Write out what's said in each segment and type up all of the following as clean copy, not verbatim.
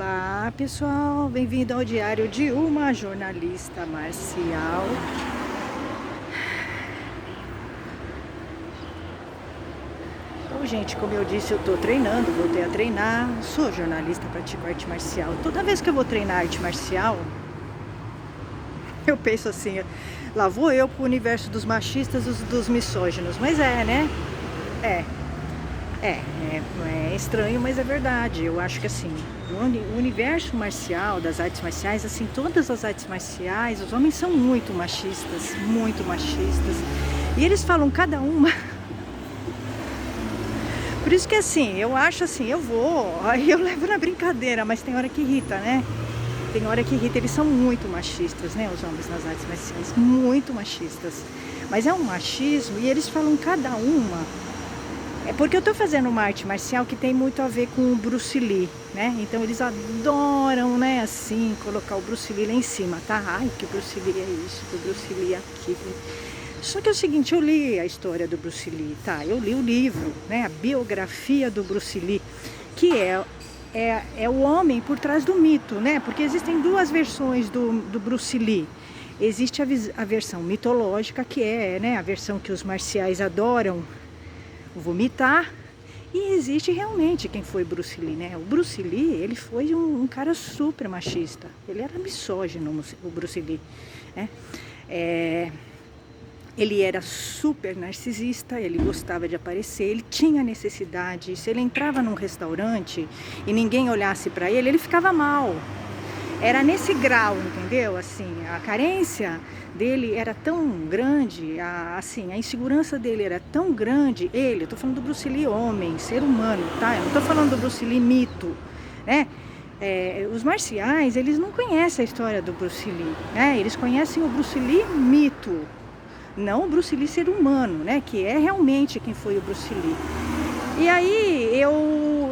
Olá pessoal, bem-vindo ao diário de uma jornalista marcial. Bom, gente, como eu disse, eu tô treinando, voltei a treinar, sou jornalista, pratico arte marcial. Toda vez que eu vou treinar arte marcial, eu penso assim, lá vou eu pro universo dos machistas, dos misóginos, mas né? É, é estranho, mas é verdade. Eu acho que assim, o universo marcial, das artes marciais, assim, todas as artes marciais, os homens são muito machistas, muito machistas. E eles falam cada uma. Por isso que assim, eu acho assim, eu vou, aí eu levo na brincadeira, mas tem hora que irrita, né? Tem hora que irrita, eles são muito machistas, né? Os homens nas artes marciais, muito machistas. Mas é um machismo e eles falam cada uma. É porque eu tô fazendo uma arte marcial que tem muito a ver com o Bruce Lee, né? Então eles adoram, né, assim, colocar o Bruce Lee lá em cima, tá? Ai, que o Bruce Lee é isso, que o Bruce Lee é aquilo. Só que é o seguinte, eu li a história do Bruce Lee, tá? Eu li o livro, né, a biografia do Bruce Lee, que é o homem por trás do mito, né? Porque existem duas versões do Bruce Lee. Existe a versão mitológica, que é, né, a versão que os marciais adoram vomitar, e existe realmente quem foi Bruce Lee, né? O Bruce Lee, ele foi um cara super machista, ele era misógino, o Bruce Lee, né? Ele era super narcisista, ele gostava de aparecer, ele tinha necessidade, se ele entrava num restaurante e ninguém olhasse para ele, ele ficava mal. Era nesse grau, entendeu? Assim, a carência dele era tão grande, a insegurança dele era tão grande. Eu tô falando do Bruce Lee homem, ser humano, tá? Eu não tô falando do Bruce Lee mito, né? Os marciais, eles não conhecem a história do Bruce Lee, né? Eles conhecem o Bruce Lee mito, não o Bruce Lee ser humano, né? Que é realmente quem foi o Bruce Lee. E aí,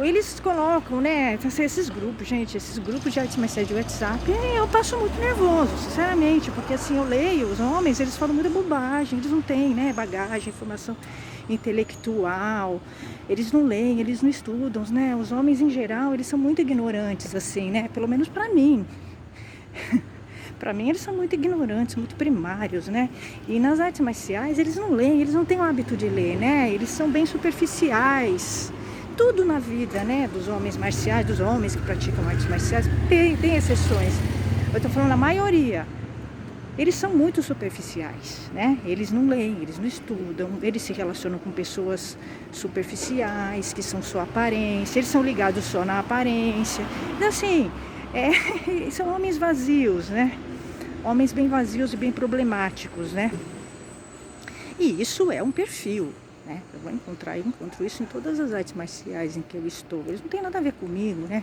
eles colocam, né, esses grupos, gente, esses grupos de artes marciais de WhatsApp, eu passo muito nervoso, sinceramente, porque assim, eu leio, os homens, eles falam muita bobagem, eles não têm, né, bagagem, informação intelectual, eles não leem, eles não estudam, né, os homens em geral, eles são muito ignorantes, assim, né, pelo menos pra mim. Para mim, eles são muito ignorantes, muito primários, né? E nas artes marciais, eles não leem, eles não têm o hábito de ler, né? Eles são bem superficiais. Tudo na vida, né? Dos homens marciais, dos homens que praticam artes marciais, tem exceções. Eu tô falando a maioria. Eles são muito superficiais, né? Eles não leem, eles não estudam, eles se relacionam com pessoas superficiais, que são só aparência, eles são ligados só na aparência. Então, assim, são homens vazios, né? Homens bem vazios e bem problemáticos, né? E isso é um perfil, né? Eu encontro isso em todas as artes marciais em que eu estou. Eles não têm nada a ver comigo, né?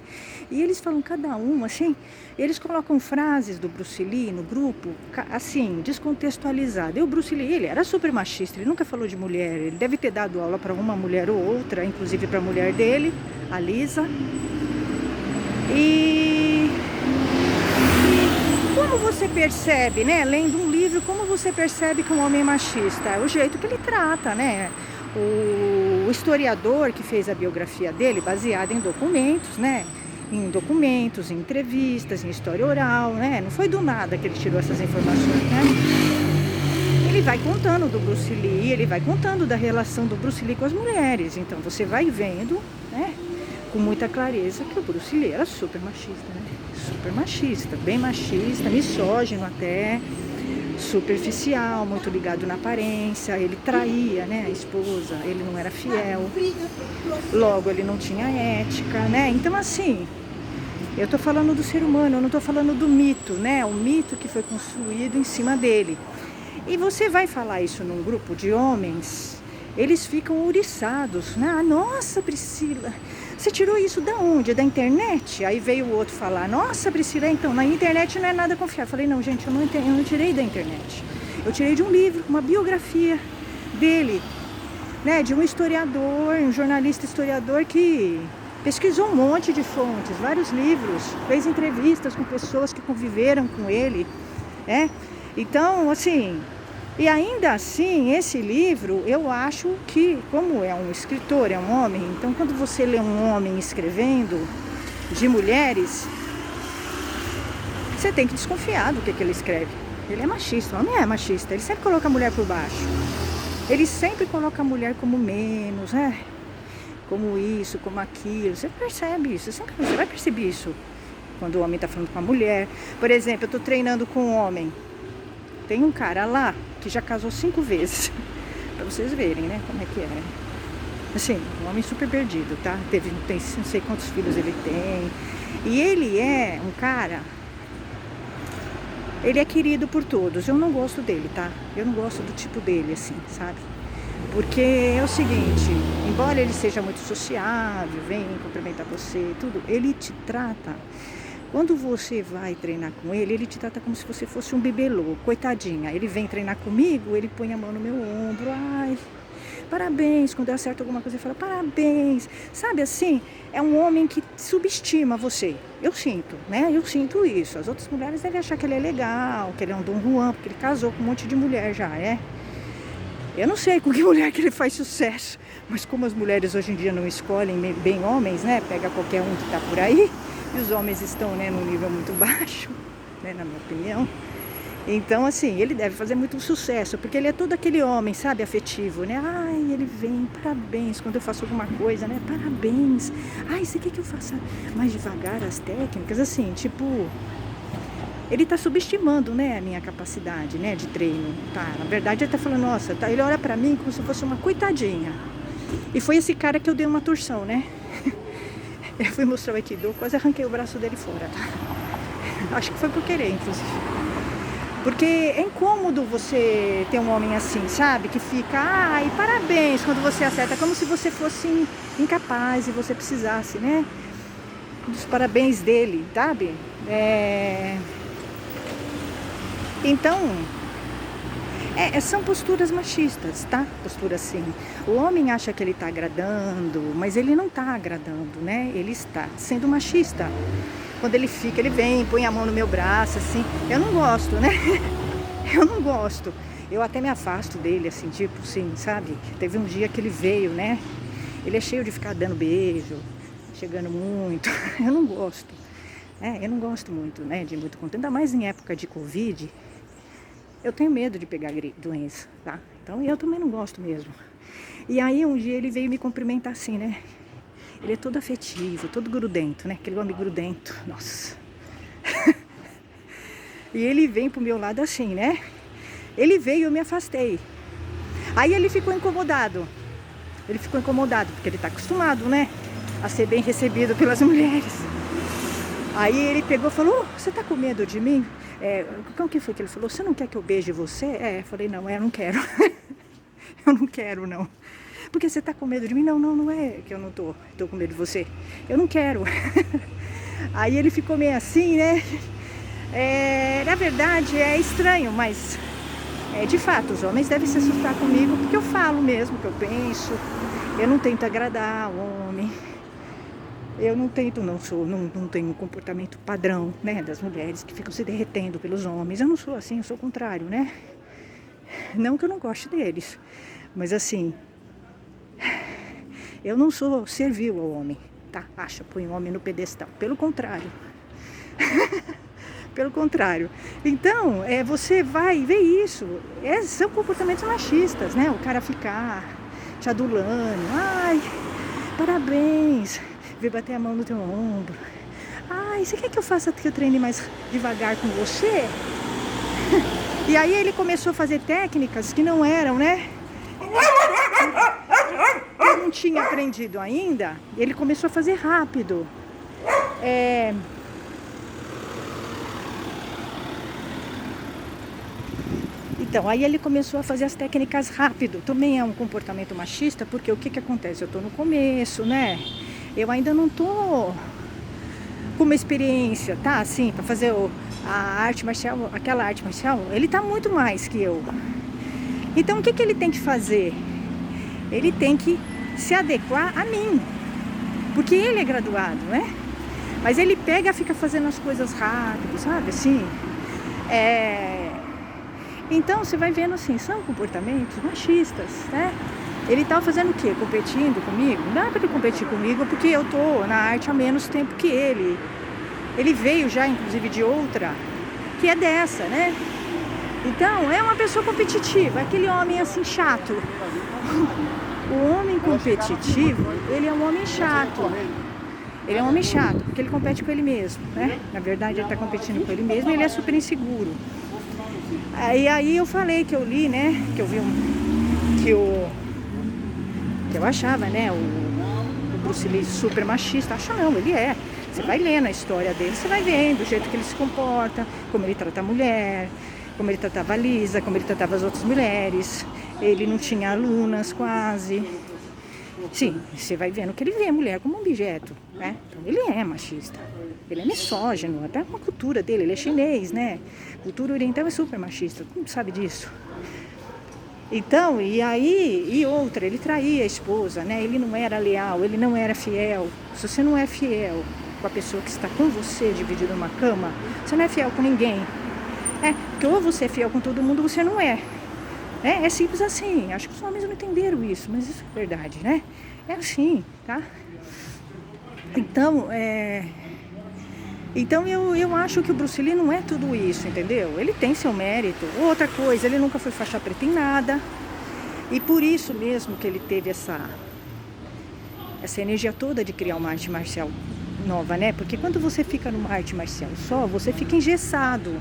E eles falam cada um, assim, eles colocam frases do Bruce Lee no grupo, assim, descontextualizada. E o Bruce Lee, ele era super machista, ele nunca falou de mulher, ele deve ter dado aula para uma mulher ou outra, inclusive para a mulher dele, a Lisa. E como você percebe, né, lendo um livro, como você percebe que um homem é machista? É o jeito que ele trata, né? O historiador que fez a biografia dele, baseada em documentos, né? Em documentos, em entrevistas, em história oral, né? Não foi do nada que ele tirou essas informações, né? Ele vai contando do Bruce Lee, ele vai contando da relação do Bruce Lee com as mulheres. Então você vai vendo, né, com muita clareza que o Bruce Lee era super machista, né? Super machista, bem machista, misógino até, superficial, muito ligado na aparência. Ele traía, né, a esposa, ele não era fiel, logo ele não tinha ética, né? Então assim, eu tô falando do ser humano, eu não tô falando do mito, né? O mito que foi construído em cima dele. E você vai falar isso num grupo de homens, eles ficam ouriçados, né? Ah, nossa, Priscila, você tirou isso da onde? Da internet? Aí veio o outro falar, nossa, Priscila, então, na internet não é nada confiável. Eu falei, não, gente, eu não tirei da internet. Eu tirei de um livro, uma biografia dele, né? De um historiador, um jornalista historiador que pesquisou um monte de fontes, vários livros, fez entrevistas com pessoas que conviveram com ele, né? Então, assim, e ainda assim, esse livro, eu acho que, como é um escritor, é um homem, então quando você lê um homem escrevendo de mulheres, você tem que desconfiar do que ele escreve. Ele é machista, o homem é machista, ele sempre coloca a mulher por baixo. Ele sempre coloca a mulher como menos, né? Como isso, como aquilo. Você percebe isso, você vai perceber isso quando o homem está falando com a mulher. Por exemplo, eu estou treinando com um homem. Tem um cara lá que já casou 5 vezes. Pra vocês verem, né, como é que é. Assim, um homem super perdido, tá? Tem não sei quantos filhos ele tem. E ele é um cara... Ele é querido por todos. Eu não gosto dele, tá? Eu não gosto do tipo dele, assim, sabe? Porque é o seguinte, embora ele seja muito sociável, vem cumprimentar você, tudo, ele te trata... Quando você vai treinar com ele, ele te trata como se você fosse um bibelô, coitadinha. Ele vem treinar comigo, ele põe a mão no meu ombro, ai, parabéns. Quando eu acerto alguma coisa, ele fala, parabéns. Sabe assim, é um homem que subestima você. Eu sinto, né? Eu sinto isso. As outras mulheres devem achar que ele é legal, que ele é um Dom Juan, porque ele casou com um monte de mulher já, é? Eu não sei com que mulher que ele faz sucesso, mas como as mulheres hoje em dia não escolhem bem homens, né? Pega qualquer um que tá por aí. E os homens estão, né, num nível muito baixo, né, na minha opinião. Então, assim, ele deve fazer muito sucesso, porque ele é todo aquele homem, sabe, afetivo, né? Ai, ele vem, parabéns, quando eu faço alguma coisa, né? Parabéns. Ai, você quer que eu faça mais devagar as técnicas? Assim, tipo, ele tá subestimando, né, a minha capacidade, né, de treino, tá? Na verdade, ele tá falando, nossa, tá, ele olha pra mim como se fosse uma coitadinha. E foi esse cara que eu dei uma torção, né? Eu fui mostrar o Aikido, quase arranquei o braço dele fora, tá? Acho que foi por querer, inclusive. Porque é incômodo você ter um homem assim, sabe? Que fica, ai, parabéns, quando você acerta, como se você fosse incapaz e você precisasse, né? Dos parabéns dele, sabe? Então... são posturas machistas, tá? Postura assim. O homem acha que ele tá agradando, mas ele não tá agradando, né? Ele está sendo machista. Quando ele fica, ele vem, põe a mão no meu braço, assim. Eu não gosto, né? Eu não gosto. Eu até me afasto dele, assim, tipo assim, sabe? Teve um dia que ele veio, né? Ele é cheio de ficar dando beijo, chegando muito. Eu não gosto. Eu não gosto muito, né? De muito contato. Ainda mais em época de Covid. Eu tenho medo de pegar doença, tá? Então eu também não gosto mesmo. E aí um dia ele veio me cumprimentar assim, né? Ele é todo afetivo, todo grudento, né? Aquele homem grudento, nossa. E ele vem pro meu lado assim, né? Ele veio e eu me afastei. Aí ele ficou incomodado. Ele ficou incomodado, porque ele tá acostumado, né? A ser bem recebido pelas mulheres. Aí ele pegou e falou, você tá com medo de mim? Como que foi que ele falou? Você não quer que eu beije você? Eu falei, não, eu não quero. Eu não quero, não. Porque você tá com medo de mim? Não, não é que eu não tô com medo de você. Eu não quero. Aí ele ficou meio assim, né? Na verdade, é estranho, mas... de fato, os homens devem se assustar comigo, porque eu falo mesmo o que eu penso. Eu não tento agradar o homem. Eu não tento, não tenho um comportamento padrão, né, das mulheres que ficam se derretendo pelos homens. Eu não sou assim, eu sou o contrário, né? Não que eu não goste deles, mas assim, eu não sou servil ao homem, tá? Põe o homem no pedestal. Pelo contrário. Pelo contrário. Então, você vai ver isso. São comportamentos machistas, né? O cara ficar te adulando. Ai, parabéns. Vir bater a mão no teu ombro. Ai, você quer que eu faça que eu treine mais devagar com você? E aí ele começou a fazer técnicas que não eram, né? Eu não tinha aprendido ainda. Ele começou a fazer rápido. Então, aí ele começou a fazer as técnicas rápido. Também é um comportamento machista, porque o que acontece? Eu tô no começo, né? Eu ainda não tô com uma experiência, tá? Assim, pra fazer a arte marcial, aquela arte marcial, ele tá muito mais que eu. Então, o que ele tem que fazer? Ele tem que se adequar a mim. Porque ele é graduado, né? Mas ele fica fazendo as coisas rápido, sabe? Assim, Então, você vai vendo assim, são comportamentos machistas, né? Ele tava fazendo o quê? Competindo comigo? Não dá pra ele competir comigo porque eu tô na arte há menos tempo que ele. Ele veio já, inclusive, de outra, que é dessa, né? Então, é uma pessoa competitiva, aquele homem assim chato. O homem competitivo, ele é um homem chato. Ele é um homem chato, porque ele compete com ele mesmo, né? Na verdade, ele tá competindo com ele mesmo e ele é super inseguro. Aí eu falei que eu li, né? Que eu vi que eu achava, né? O Bruce Lee super machista. Acho não, ele é. Você vai lendo a história dele, você vai vendo o jeito que ele se comporta, como ele trata a mulher, como ele tratava a Lisa, como ele tratava as outras mulheres. Ele não tinha alunas quase. Sim, você vai vendo que ele vê a mulher como um objeto, né? Então ele é machista. Ele é misógino, até com a cultura dele, ele é chinês, né? Cultura oriental é super machista, todo mundo sabe disso. Então, e outra, ele traía a esposa, né? Ele não era leal, ele não era fiel. Se você não é fiel com a pessoa que está com você dividido numa cama, você não é fiel com ninguém. Porque ou você é fiel com todo mundo ou você não é. É simples assim. Acho que os homens não entenderam isso, mas isso é verdade, né? É assim, tá? Então eu acho que o Bruce Lee não é tudo isso, entendeu? Ele tem seu mérito. Outra coisa, ele nunca foi faixa preta em nada. E por isso mesmo que ele teve essa energia toda de criar uma arte marcial nova, né? Porque quando você fica numa arte marcial só, você fica engessado.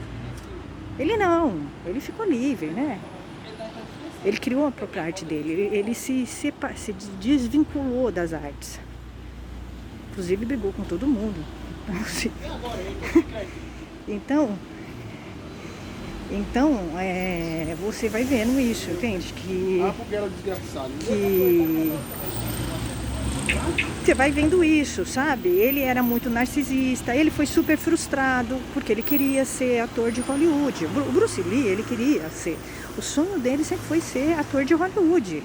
Ele não, ele ficou livre, né? Ele criou a própria arte dele, ele se desvinculou das artes. Inclusive brigou com todo mundo. Então, você vai vendo isso, entende? Que você vai vendo isso, sabe? Ele era muito narcisista, ele foi super frustrado porque ele queria ser ator de Hollywood. O Bruce Lee, ele queria ser. O sonho dele sempre foi ser ator de Hollywood.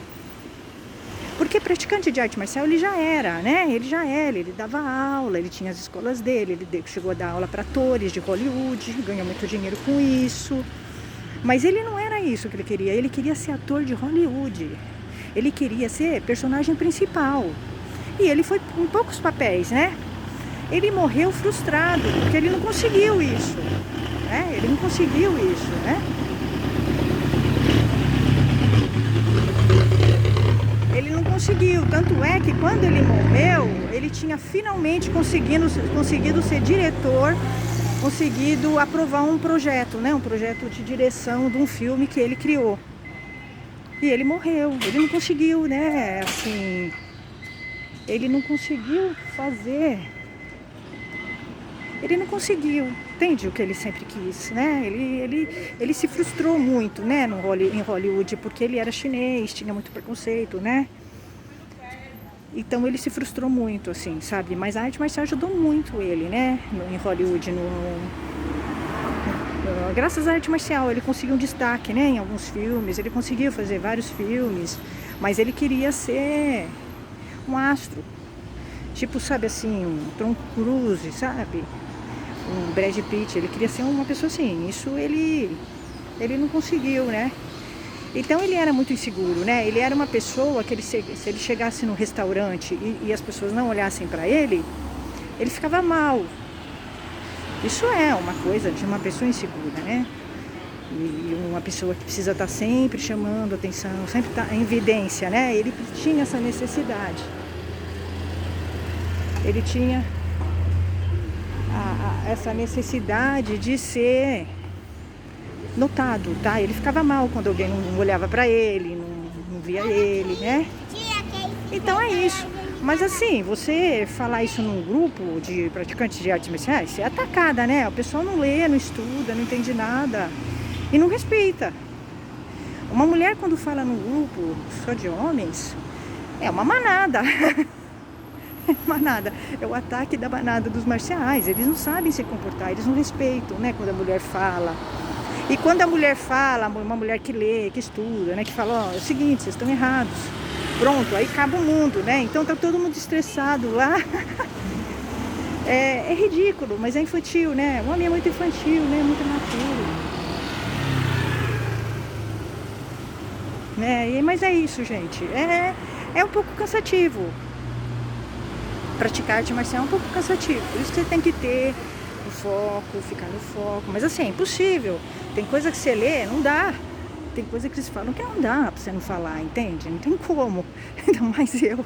Porque praticante de arte marcial ele já era, né? Ele dava aula, ele tinha as escolas dele, ele chegou a dar aula para atores de Hollywood, ganhou muito dinheiro com isso. Mas ele não era isso que ele queria ser ator de Hollywood. Ele queria ser personagem principal. E ele foi em poucos papéis, né? Ele morreu frustrado, porque ele não conseguiu isso, né? Ele não conseguiu isso, né? Ele não conseguiu, tanto é que quando ele morreu, ele tinha finalmente conseguido ser diretor, conseguido aprovar um projeto, né? Um projeto de direção de um filme que ele criou. E ele morreu, ele não conseguiu, né? Assim, ele não conseguiu fazer. Ele não conseguiu, entende o que ele sempre quis, né? Ele se frustrou muito, né, em Hollywood, porque ele era chinês, tinha muito preconceito, né? Então ele se frustrou muito, assim, sabe? Mas a arte marcial ajudou muito ele, né? Em Hollywood, graças à arte marcial, ele conseguiu um destaque, né? Em alguns filmes, ele conseguiu fazer vários filmes, mas ele queria ser um astro. Tipo, sabe assim, um Tom Cruise, sabe? Um Brad Pitt, ele queria ser uma pessoa assim. Isso ele não conseguiu, né? Então ele era muito inseguro, né? Ele era uma pessoa que se ele chegasse no restaurante e as pessoas não olhassem para ele ficava mal. Isso é uma coisa de uma pessoa insegura, né? E uma pessoa que precisa estar sempre chamando atenção, sempre estar em evidência, né? Ele tinha essa necessidade. Ele tinha essa necessidade de ser notado, tá? Ele ficava mal quando alguém não olhava pra ele, não via ele, né? Então é isso. Mas assim, você falar isso num grupo de praticantes de artes marciais, você é atacada, né? O pessoal não lê, não estuda, não entende nada e não respeita. Uma mulher quando fala num grupo só de homens, é uma manada. Manada, é o ataque da manada dos marciais. Eles não sabem se comportar, eles não respeitam, né, quando a mulher fala. E quando a mulher fala, uma mulher que lê, que estuda, né, que fala, ó, é o seguinte, vocês estão errados. Pronto, aí acaba o mundo, né? Então tá todo mundo estressado lá. É ridículo, mas é infantil, né? O homem é muito infantil, né? Muito imaturo. Mas é isso, gente. É um pouco cansativo. Praticar arte marcial é um pouco cansativo. Por isso que você tem que ter o foco, ficar no foco. Mas assim, é impossível. Tem coisa que você lê, não dá. Tem coisa que eles falam que não dá pra você não falar, entende? Não tem como. Ainda mais eu.